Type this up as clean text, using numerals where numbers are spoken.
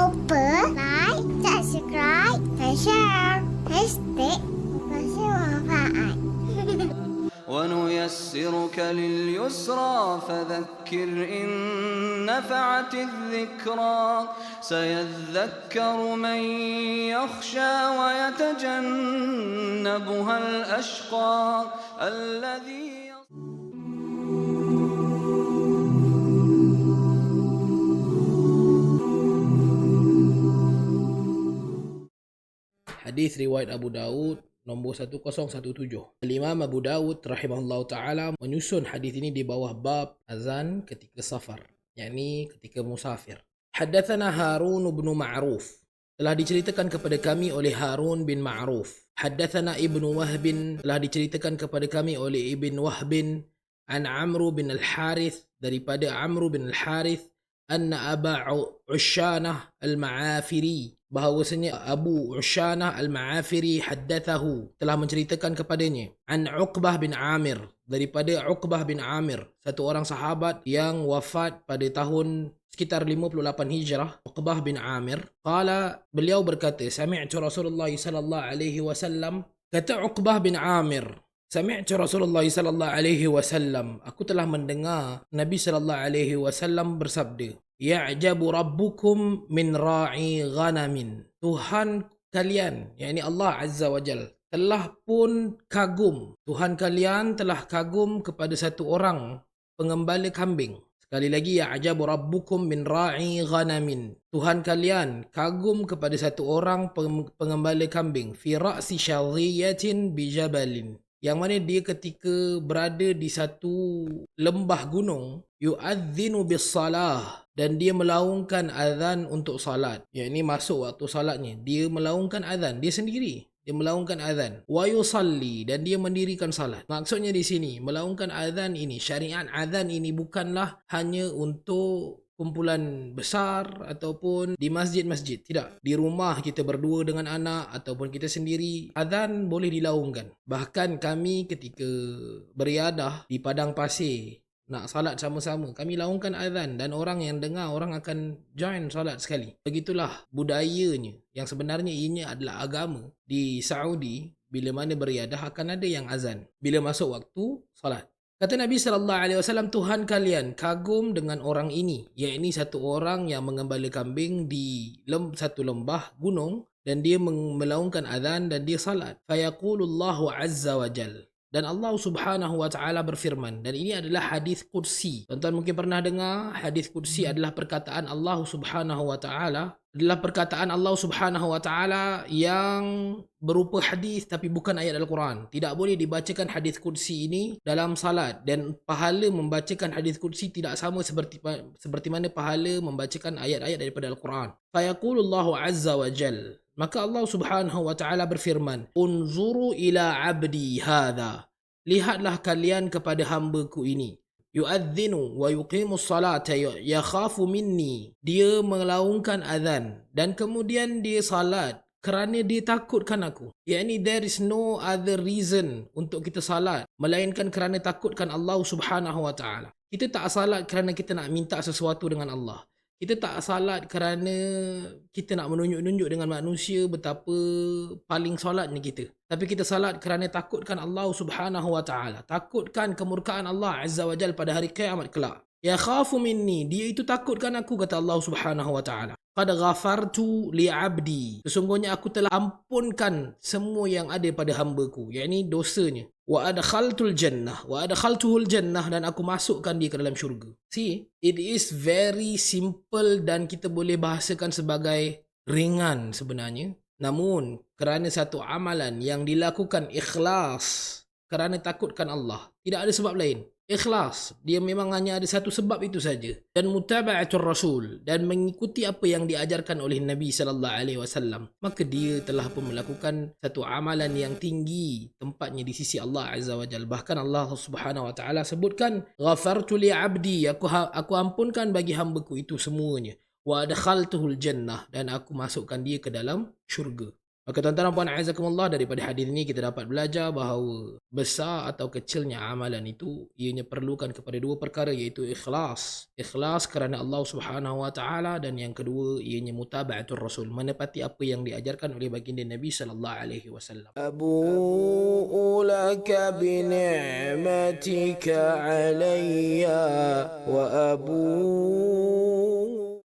lupa like, subscribe, dan share. Hashtag Motivasi Manfaat. ونيسرك لليسرى فذكر إن نفعت الذكرى سيذكر من يخشى ويتجنبها الأشقى الذي Hadis riwayat Abu Daud nombor 1017. Al-Imam Abu Daud rahimahullah ta'ala menyusun hadis ini di bawah bab azan ketika safar, yakni ketika musafir. Haddathana Harun bin Ma'ruf, telah diceritakan kepada kami oleh Harun bin Ma'ruf. Haddathana Ibnu Wahb, telah diceritakan kepada kami oleh Ibn Wahb an Amr bin Al-Harith, daripada Amr bin Al-Harith, anna Aba Ushanah Al-Ma'afiri, bahawasanya Abu Ushanah Al-Ma'afiri haddathahu, telah menceritakan kepadanya, an Uqbah bin Amir, daripada Uqbah bin Amir, satu orang sahabat yang wafat pada tahun sekitar 58 Hijrah. Uqbah bin Amir qala, beliau berkata, sami'tu Rasulullah sallallahu alaihi wasallam, kata Uqbah bin Amir, sami'tu Rasulullah sallallahu alaihi wasallam, aku telah mendengar Nabi sallallahu alaihi wasallam bersabda, ya'jabu rabbukum min ra'i ghanamin, Tuhan kalian, yakni Allah Azza wa Jal, telah pun kagum, Tuhan kalian telah kagum kepada satu orang pengembala kambing. Sekali lagi, ya'jabu rabbukum min ra'i ghanamin, Tuhan kalian kagum kepada satu orang pengembala kambing, fi ra'si syadhiyatin bijabalin, yang mana dia ketika berada di satu lembah gunung, yu'adzinu bis salah, dan dia melaungkan azan untuk salat, yakni masuk waktu salatnya, dia melaungkan azan, dia sendiri dia melaungkan azan, wa yusalli, dan dia mendirikan salat. Maksudnya di sini melaungkan azan ini, syariat azan ini bukanlah hanya untuk kumpulan besar ataupun di masjid-masjid. Tidak. Di rumah kita berdua dengan anak ataupun kita sendiri, azan boleh dilaungkan. Bahkan kami ketika beriadah di padang pasir, nak salat sama-sama, kami laungkan azan, dan orang yang dengar, orang akan join salat sekali. Begitulah budayanya, yang sebenarnya ini adalah agama. Di Saudi, bila mana beriadah akan ada yang azan bila masuk waktu salat. Kata Nabi SAW, Tuhan kalian kagum dengan orang ini, iaitu satu orang yang mengembala kambing di satu lembah gunung, dan dia melaungkan azan dan dia salat. Fayaqulullahu azza wa jal, dan Allah subhanahu wa ta'ala berfirman, dan ini adalah hadis qudsi. Tuan-tuan mungkin pernah dengar, hadis qudsi adalah perkataan Allah subhanahu wa ta'ala, adalah perkataan Allah subhanahu wa ta'ala yang berupa hadis tapi bukan ayat Al-Quran. Tidak boleh dibacakan hadis qudsi ini dalam salat, dan pahala membacakan hadis qudsi tidak sama seperti mana pahala membacakan ayat-ayat daripada Al-Quran. Fayaqulullahu azza wa jal, maka Allah subhanahu wa ta'ala berfirman, unzuru ila abdi hadha, lihatlah kalian kepada hamba-Ku ini, yu'adzinu wa yuqimus salata yakhafu minni, dia melaungkan azan dan kemudian dia salat kerana dia takutkan aku. Yakni there is no other reason untuk kita salat melainkan kerana takutkan Allah subhanahu wa ta'ala. Kita tak salat kerana kita nak minta sesuatu dengan Allah. Kita tak salat kerana kita nak menunjuk-nunjuk dengan manusia betapa paling solatnya kita. Tapi kita salat kerana takutkan Allah subhanahu wa ta'ala. Takutkan kemurkaan Allah azza wa jal pada hari kiamat kelak. Ya khafu minni, dia itu takutkan aku, kata Allah subhanahu wa ta'ala. Qad ghafartu li abdi, sesungguhnya aku telah ampunkan semua yang ada pada hamba-Ku, yakni dosanya. Wa adkhaltul jannah, wa adkhaltuhul jannah, dan aku masukkan dia ke dalam syurga. See, it is very simple dan kita boleh bahasakan sebagai ringan sebenarnya. Namun kerana satu amalan yang dilakukan ikhlas kerana takutkan Allah, tidak ada sebab lain. Ikhlas, dia memang hanya ada satu sebab itu saja, dan mutaba'atul rasul, dan mengikuti apa yang diajarkan oleh Nabi sallallahu alaihi wasallam, maka dia telah pun melakukan satu amalan yang tinggi tempatnya di sisi Allah azza wajalla. Bahkan Allah Subhanahu wa taala sebutkan, ghafartu li 'abdi, aku ampunkan bagi hamba-Ku itu semuanya, wa adkhaltuhul jannah, dan aku masukkan dia ke dalam syurga. Maka tuan-tuan dan puan azakumullah, daripada hadis ini kita dapat belajar bahawa besar atau kecilnya amalan itu ianya perlukan kepada dua perkara, iaitu ikhlas. Ikhlas kerana Allah Subhanahu wa taala, dan yang kedua ianya mutaba'atul Rasul, menepati apa yang diajarkan oleh baginda Nabi sallallahu alaihi wasallam. Abu'u laka bi ni'matika alayya wa abu'u